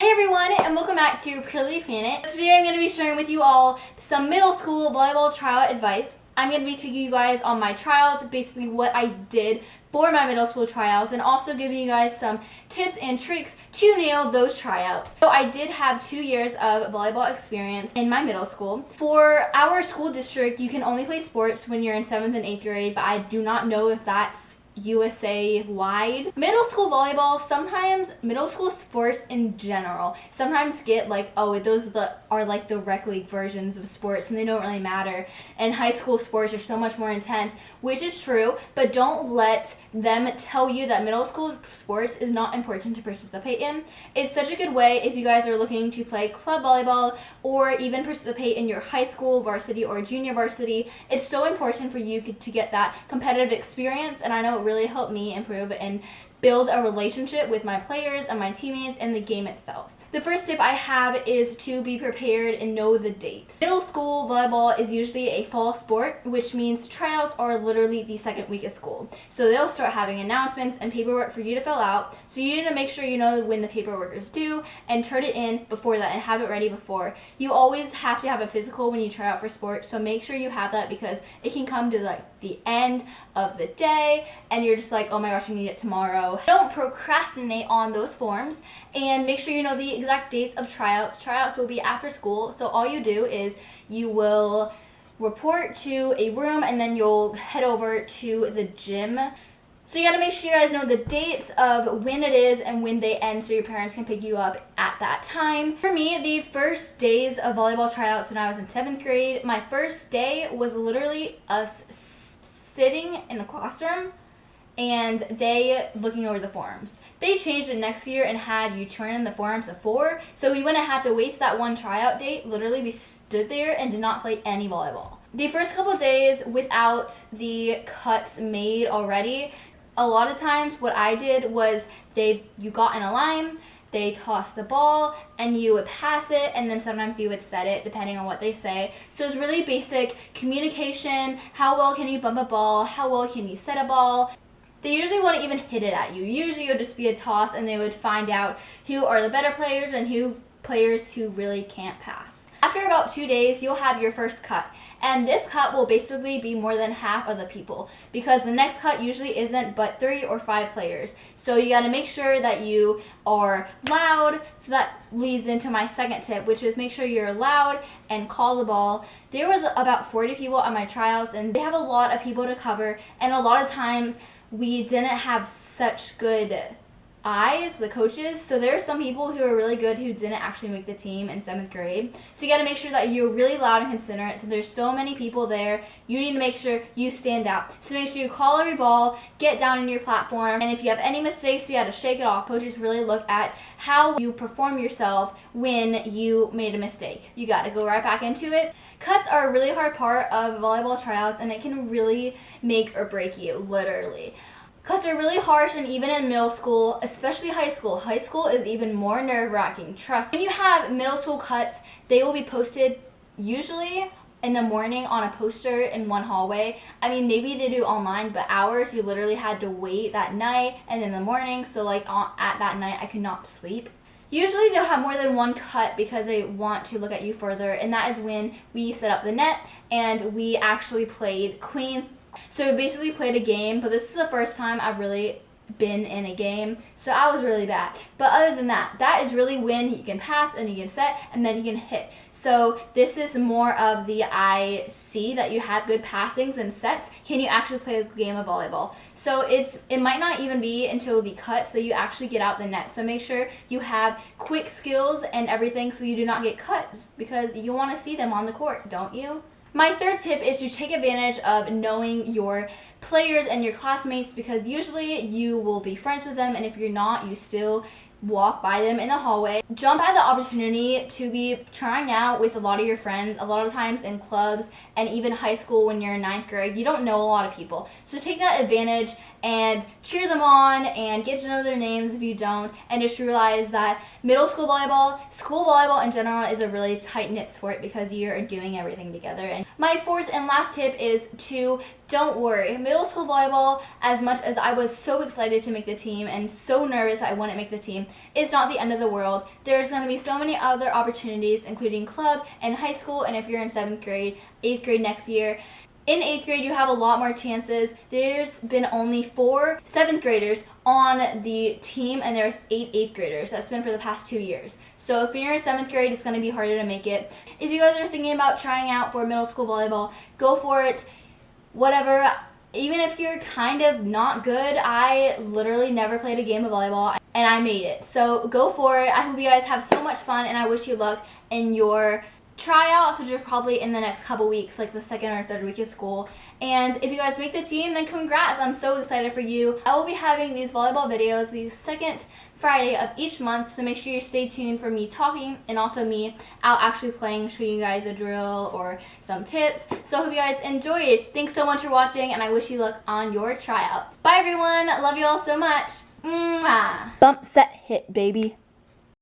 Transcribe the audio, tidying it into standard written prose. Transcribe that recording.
Hey everyone, and welcome back to Perler Bead Planet. Today I'm going to be sharing with you all some middle school volleyball tryout advice. I'm going to be taking you guys on my tryouts, basically what I did for my middle school tryouts, and also giving you guys some tips and tricks to nail those tryouts. So I did have 2 years of volleyball experience in my middle school. For our school district, you can only play sports when you're in 7th and 8th grade, but I do not know if that's USA wide. Middle school volleyball, sometimes middle school sports in general sometimes get like, oh, those are like the rec league versions of sports and they don't really matter, and high school sports are so much more intense, which is true, but don't let them tell you that middle school sports is not important to participate in. It's such a good way if you guys are looking to play club volleyball or even participate in your high school varsity or junior varsity. It's so important for you to get that competitive experience, and I know it really helped me improve and build a relationship with my players and my teammates and the game itself. The first tip I have is to be prepared and know the dates. Middle school volleyball is usually a fall sport, which means tryouts are literally the second week of school. So they'll start having announcements and paperwork for you to fill out. So you need to make sure you know when the paperwork is due and turn it in before that and have it ready before. You always have to have a physical when you try out for sports, so make sure you have that because it can come to like the end of the day and you're just like, oh my gosh, I need it tomorrow. Don't procrastinate on those forms, and make sure you know the exact dates of tryouts. Tryouts will be after school, so all you do is you will report to a room and then you'll head over to the gym. So you gotta make sure you guys know the dates of when it is and when they end so your parents can pick you up at that time. For me, the first days of volleyball tryouts when I was in 7th grade, my first day was literally us sitting in the classroom and they looking over the forms. They changed it next year and had you turn in the forms before, so we wouldn't have to waste that one tryout date. Literally, we stood there and did not play any volleyball. The first couple days without the cuts made already, a lot of times what I did was you got in a line, they tossed the ball and you would pass it, and then sometimes you would set it depending on what they say. So it's really basic communication. How well can you bump a ball? How well can you set a ball? They usually wouldn't even hit it at you. Usually it would just be a toss and they would find out who are the better players and who players who really can't pass. After about 2 days, you'll have your first cut. And this cut will basically be more than half of the people because the next cut usually isn't but 3 or 5 players. So you got to make sure that you are loud. So that leads into my second tip, which is make sure you're loud and call the ball. There was about 40 people at my tryouts and they have a lot of people to cover, and a lot of times we didn't have such good eyes, the coaches, so there are some people who are really good who didn't actually make the team in 7th grade. So you got to make sure that you're really loud and considerate. So there's so many people there, you need to make sure you stand out. So make sure you call every ball, get down in your platform, and if you have any mistakes, you got to shake it off. Coaches really look at how you perform yourself when you made a mistake. You got to go right back into it. Cuts are a really hard part of volleyball tryouts, and it can really make or break you, literally. Cuts are really harsh, and even in middle school, especially high school. High school is even more nerve-wracking, trust me. When you have middle school cuts, they will be posted usually in the morning on a poster in one hallway. I mean, maybe they do online, but ours, you literally had to wait that night and in the morning, so like at that night, I could not sleep. Usually they'll have more than one cut because they want to look at you further, and that is when we set up the net and we actually played queens. So we basically played a game, but this is the first time I've really been in a game, so I was really bad. But other than that, that is really when you can pass and you can set and then you can hit. So this is more of the I see that you have good passings and sets. Can you actually play a game of volleyball? So it might not even be until the cuts that you actually get out the net. So make sure you have quick skills and everything so you do not get cut, because you want to see them on the court, don't you? My third tip is to take advantage of knowing your players and your classmates, because usually you will be friends with them, and if you're not, you still walk by them in the hallway. Jump at the opportunity to be trying out with a lot of your friends. A lot of times in clubs and even high school when you're in 9th grade, you don't know a lot of people. So take that advantage and cheer them on and get to know their names if you don't, and just realize that middle school volleyball, school volleyball in general, is a really tight-knit sport because you're doing everything together. And my fourth and last tip is to don't worry. Middle school volleyball, as much as I was so excited to make the team and so nervous I wouldn't make the team, it's not the end of the world. There's going to be so many other opportunities, including club and high school, and if you're in 7th grade, 8th grade next year. In 8th grade, you have a lot more chances. There's been only 4 7th graders on the team, and there's 8 8th graders. That's been for the past 2 years. So if you're in 7th grade, it's going to be harder to make it. If you guys are thinking about trying out for middle school volleyball, go for it. Whatever. Even if you're kind of not good, I literally never played a game of volleyball, and I made it. So go for it. I hope you guys have so much fun, and I wish you luck in your tryouts, which are probably in the next couple weeks, like the 2nd or 3rd week of school. And if you guys make the team, then congrats. I'm so excited for you. I will be having these volleyball videos the 2nd Friday of each month, so make sure you stay tuned for me talking and also me out actually playing, showing you guys a drill or some tips. So I hope you guys enjoyed. Thanks so much for watching, and I wish you luck on your tryouts. Bye everyone. Love you all so much. Mwah. Bump, set, hit, baby.